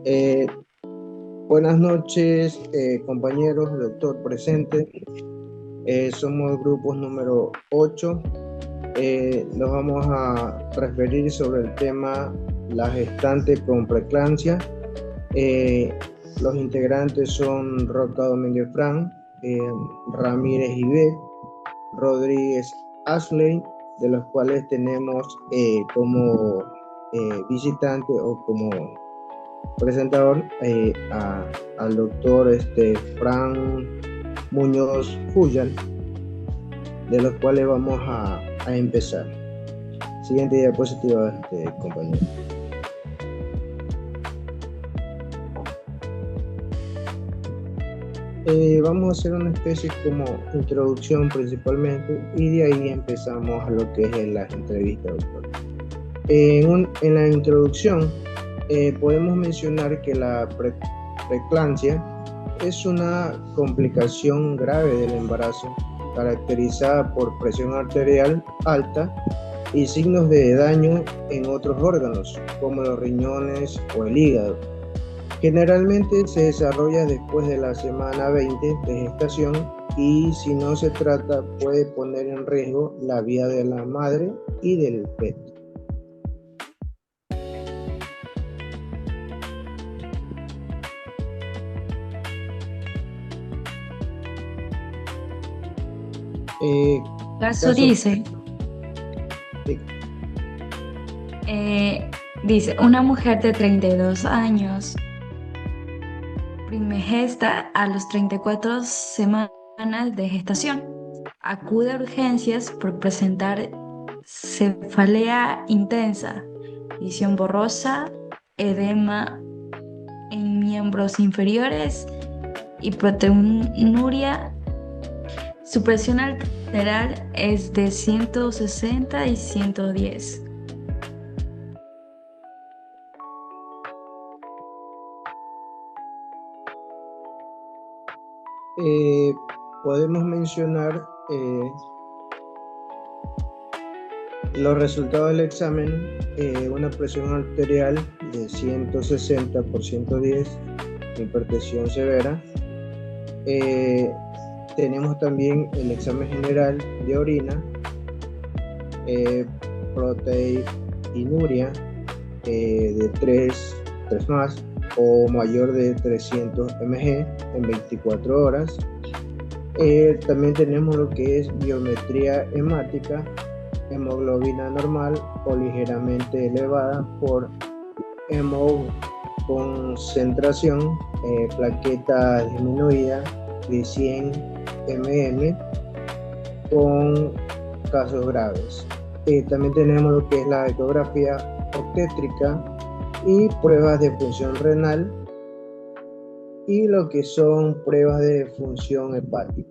Eh, Buenas noches, compañeros, doctor presente. Somos grupos número 8. Nos vamos a referir sobre el tema la gestante con preeclampsia. Los integrantes son Roca Domínguez Fran, Ramírez Ivette, Rodríguez Ashley, de los cuales tenemos como visitante o como presentador al doctor Fran Muñoz Fuyal, de los cuales vamos a empezar. Siguiente diapositiva, compañero. Vamos a hacer una especie como introducción principalmente y de ahí empezamos a lo que es la entrevista, doctor. En la introducción podemos mencionar que la preeclampsia es una complicación grave del embarazo caracterizada por presión arterial alta y signos de daño en otros órganos como los riñones o el hígado. Generalmente se desarrolla después de la semana 20 de gestación y si no se trata puede poner en riesgo la vida de la madre y del feto. Caso dice, dice, una mujer de 32 años primegesta a los 34 semanas de gestación. Acude a urgencias por presentar cefalea intensa, visión borrosa, edema en miembros inferiores y proteinuria. Su presión arterial es de 160 y 110. Podemos mencionar los resultados del examen, una presión arterial de 160 por 110, hipertensión severa. Tenemos también el examen general de orina, proteinuria de 3 más o mayor de 300 mg en 24 horas. También tenemos lo que es biometría hemática, hemoglobina normal o ligeramente elevada por hemoconcentración, plaqueta disminuida de 100 mm con casos graves. También tenemos lo que es la ecografía obstétrica y pruebas de función renal y lo que son pruebas de función hepática.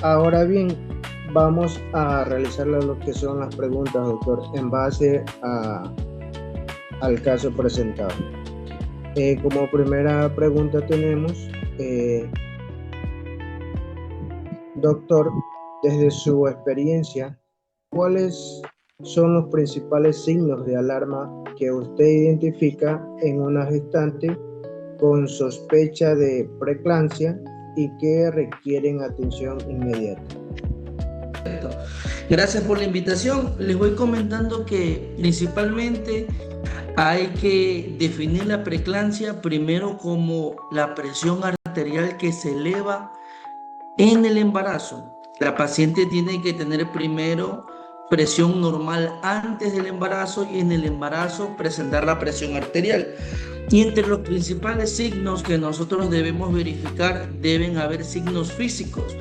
Ahora bien, vamos a realizar lo que son las preguntas, doctor, en base al caso presentado. Como primera pregunta tenemos, doctor, desde su experiencia, ¿cuáles son los principales signos de alarma que usted identifica en una gestante con sospecha de preeclampsia y que requieren atención inmediata? Gracias por la invitación. Les voy comentando que principalmente hay que definir la preeclampsia primero como la presión arterial que se eleva en el embarazo. La paciente tiene que tener primero presión normal antes del embarazo y en el embarazo presentar la presión arterial. Y entre los principales signos que nosotros debemos verificar deben haber signos físicos,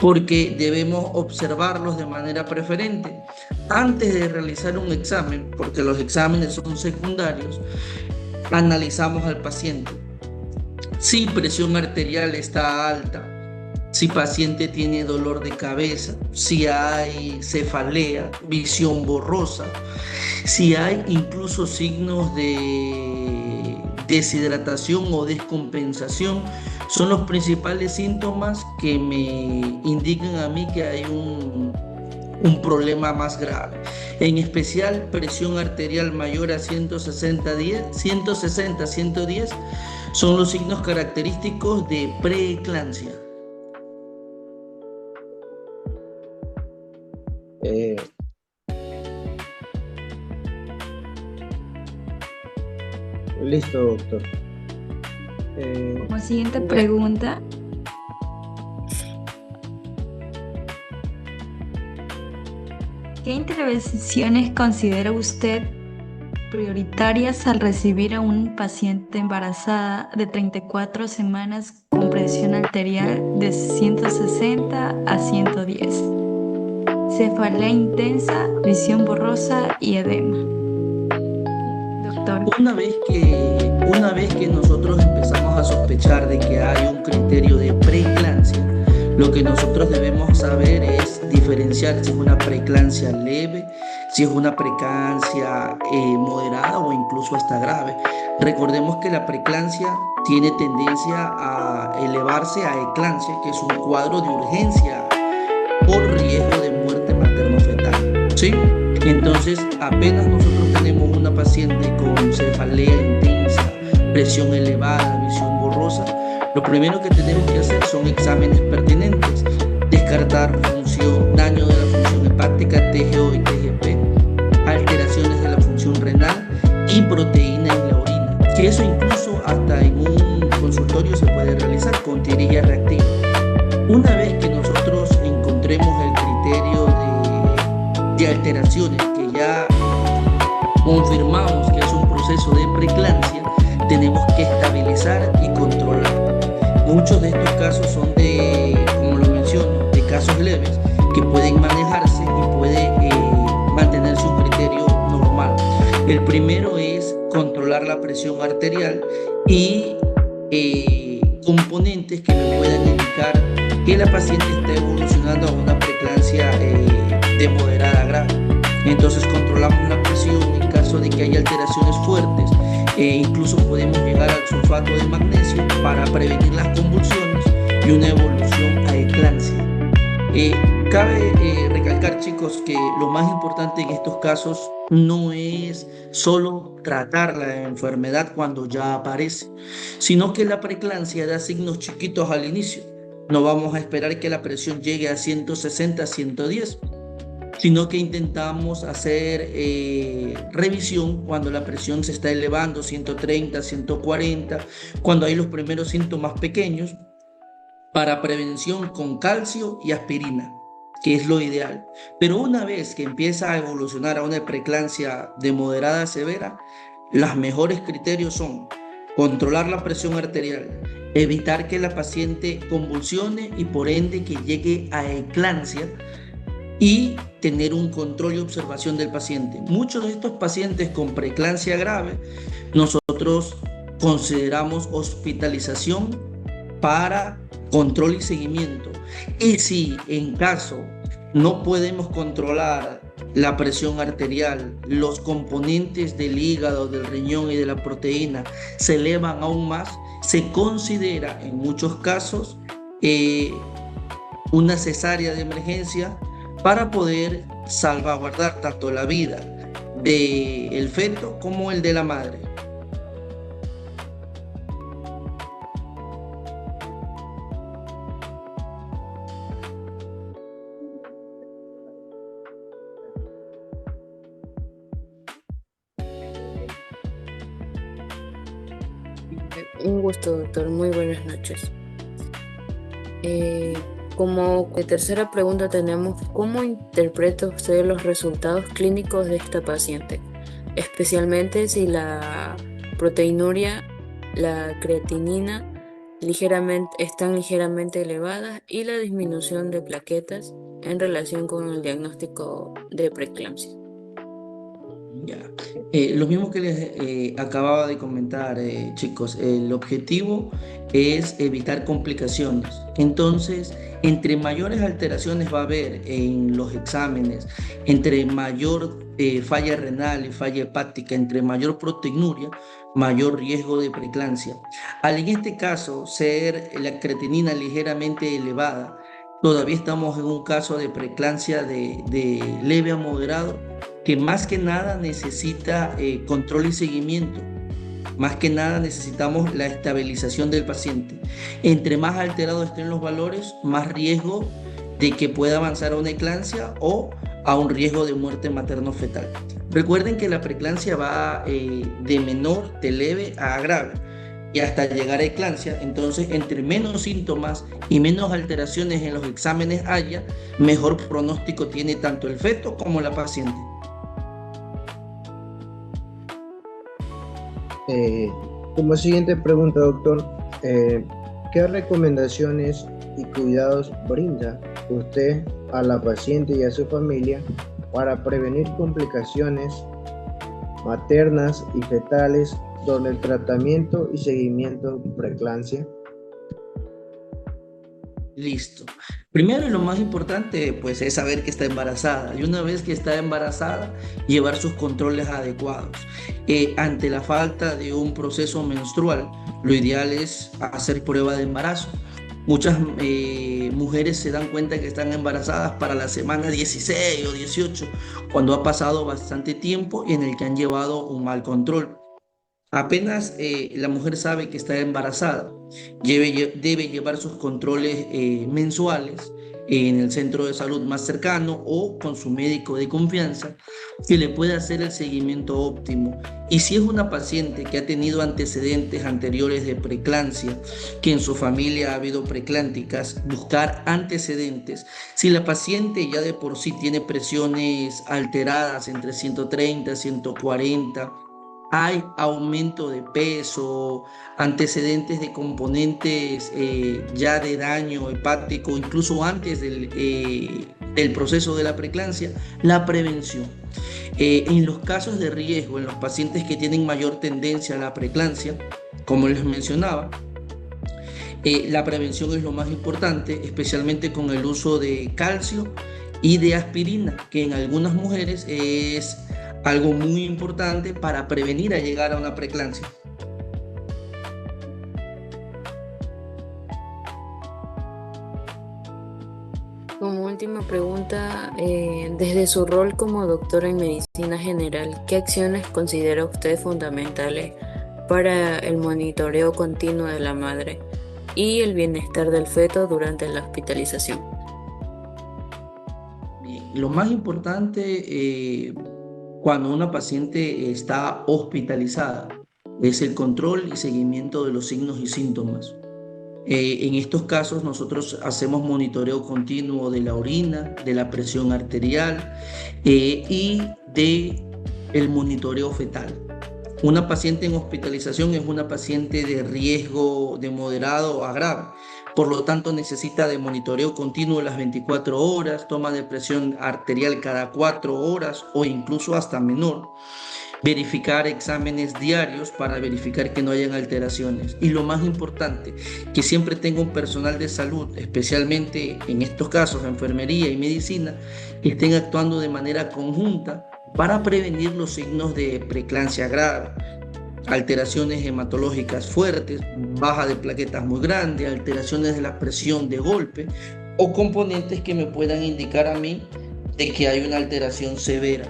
porque debemos observarlos de manera preferente. Antes de realizar un examen, porque los exámenes son secundarios, analizamos al paciente. Si presión arterial está alta, si paciente tiene dolor de cabeza, si hay cefalea, visión borrosa, si hay incluso signos de deshidratación o descompensación, son los principales síntomas que me indican a mí que hay un problema más grave. En especial, presión arterial mayor a 160-110 son los signos característicos de preeclampsia. Eh, Listo, doctor. Como siguiente pregunta, ¿qué intervenciones considera usted prioritarias al recibir a un paciente embarazada de 34 semanas con presión arterial de 160 a 110? Cefalea intensa, visión borrosa y edema. Doctor. Una vez que nosotros empezamos a sospechar de que hay un criterio de preeclampsia, lo que nosotros debemos saber es diferenciar si es una preeclampsia leve, si es una preeclampsia moderada o incluso hasta grave. Recordemos que la preeclampsia tiene tendencia a elevarse a eclampsia, que es un cuadro de urgencia por riesgo de muerte materno-fetal, ¿sí? Entonces, apenas nosotros tenemos una paciente con cefalea intensa, presión elevada, visión borrosa, lo primero que tenemos que hacer son exámenes pertinentes, descartar daño de la función hepática, TGO y TGP, alteraciones de la función renal y proteína en la orina, que eso incluso hasta en un consultorio se puede realizar con tirilla reactiva. Una vez que nosotros encontremos el criterio de alteraciones que ya confirmamos que es un proceso de preeclampsia, tenemos que estabilizar y controlar. Muchos de estos casos son como lo menciono, de casos leves que pueden manejarse y puede mantenerse un criterio normal. El primero es controlar la presión arterial y componentes que me puedan indicar que la paciente está evolucionando a una preeclampsia de moderada a grave. Entonces controlamos la presión en caso de que haya alteraciones fuertes. Incluso podemos llegar al sulfato de magnesio para prevenir las convulsiones y una evolución a eclampsia. Cabe recalcar, chicos, que lo más importante en estos casos no es solo tratar la enfermedad cuando ya aparece, sino que la preeclampsia da signos chiquitos al inicio. No vamos a esperar que la presión llegue a 160, 110, sino que intentamos hacer revisión cuando la presión se está elevando, 130, 140, cuando hay los primeros síntomas pequeños, para prevención con calcio y aspirina, que es lo ideal. Pero una vez que empieza a evolucionar a una preeclampsia de moderada a severa, los mejores criterios son controlar la presión arterial, evitar que la paciente convulsione y por ende que llegue a eclampsia, y tener un control y observación del paciente. Muchos de estos pacientes con preeclampsia grave, nosotros consideramos hospitalización para control y seguimiento. Y si en caso no podemos controlar la presión arterial, los componentes del hígado, del riñón y de la proteína se elevan aún más, se considera en muchos casos una cesárea de emergencia para poder salvaguardar tanto la vida del feto como el de la madre. Un gusto, doctor. Muy buenas noches. Como tercera pregunta tenemos, ¿cómo interpreta usted los resultados clínicos de esta paciente? Especialmente si la proteinuria, la creatinina están ligeramente elevadas y la disminución de plaquetas en relación con el diagnóstico de preeclampsia. Ya. Lo mismo que les acababa de comentar, chicos, el objetivo es evitar complicaciones. Entonces, entre mayores alteraciones va a haber en los exámenes, entre mayor falla renal y falla hepática, entre mayor proteinuria, mayor riesgo de preeclampsia. Al en este caso ser la creatinina ligeramente elevada, Todavía estamos en un caso de preeclampsia de leve a moderado, que más que nada necesita control y seguimiento. Más que nada necesitamos la estabilización del paciente. Entre más alterados estén los valores, más riesgo de que pueda avanzar a una eclampsia o a un riesgo de muerte materno-fetal. Recuerden que la preeclampsia va de menor, de leve a grave y hasta llegar a eclampsia. Entonces, entre menos síntomas y menos alteraciones en los exámenes haya, mejor pronóstico tiene tanto el feto como la paciente. Como siguiente pregunta, doctor, ¿qué recomendaciones y cuidados brinda usted a la paciente y a su familia para prevenir complicaciones maternas y fetales durante el tratamiento y seguimiento de preeclampsia? Listo. Primero y lo más importante, pues, es saber que está embarazada. Y una vez que está embarazada, llevar sus controles adecuados. Ante la falta de un proceso menstrual, lo ideal es hacer prueba de embarazo. Muchas mujeres se dan cuenta que están embarazadas para la semana 16 o 18, cuando ha pasado bastante tiempo y en el que han llevado un mal control. Apenas la mujer sabe que está embarazada, debe llevar sus controles mensuales en el centro de salud más cercano o con su médico de confianza, que le pueda hacer el seguimiento óptimo. Y si es una paciente que ha tenido antecedentes anteriores de preeclampsia, que en su familia ha habido preeclánticas, buscar antecedentes. Si la paciente ya de por sí tiene presiones alteradas entre 130 y 140, hay aumento de peso, antecedentes de componentes ya de daño hepático, incluso antes del proceso de la preeclampsia, la prevención. En los casos de riesgo, en los pacientes que tienen mayor tendencia a la preeclampsia, como les mencionaba, la prevención es lo más importante, especialmente con el uso de calcio y de aspirina, que en algunas mujeres es algo muy importante para prevenir a llegar a una preeclampsia. Como última pregunta, desde su rol como doctora en medicina general, ¿qué acciones considera usted fundamentales para el monitoreo continuo de la madre y el bienestar del feto durante la hospitalización? Bien, lo más importante cuando una paciente está hospitalizada es el control y seguimiento de los signos y síntomas. En estos casos nosotros hacemos monitoreo continuo de la orina, de la presión arterial y de el monitoreo fetal. Una paciente en hospitalización es una paciente de riesgo de moderado a grave, por lo tanto necesita de monitoreo continuo las 24 horas, toma de presión arterial cada 4 horas o incluso hasta menor. Verificar exámenes diarios para verificar que no hayan alteraciones. Y lo más importante, que siempre tenga un personal de salud, especialmente en estos casos, enfermería y medicina, que estén actuando de manera conjunta para prevenir los signos de preeclampsia grave, alteraciones hematológicas fuertes, baja de plaquetas muy grande, alteraciones de la presión de golpe o componentes que me puedan indicar a mí de que hay una alteración severa.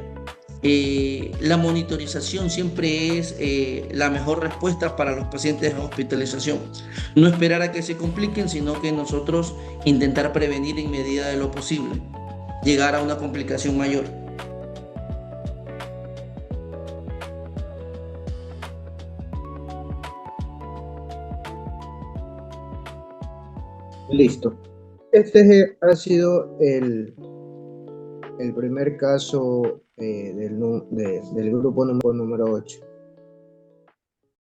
La monitorización siempre es la mejor respuesta para los pacientes en hospitalización. No esperar a que se compliquen, sino que nosotros intentar prevenir en medida de lo posible, llegar a una complicación mayor. Listo. Este ha sido el primer caso del grupo número 8.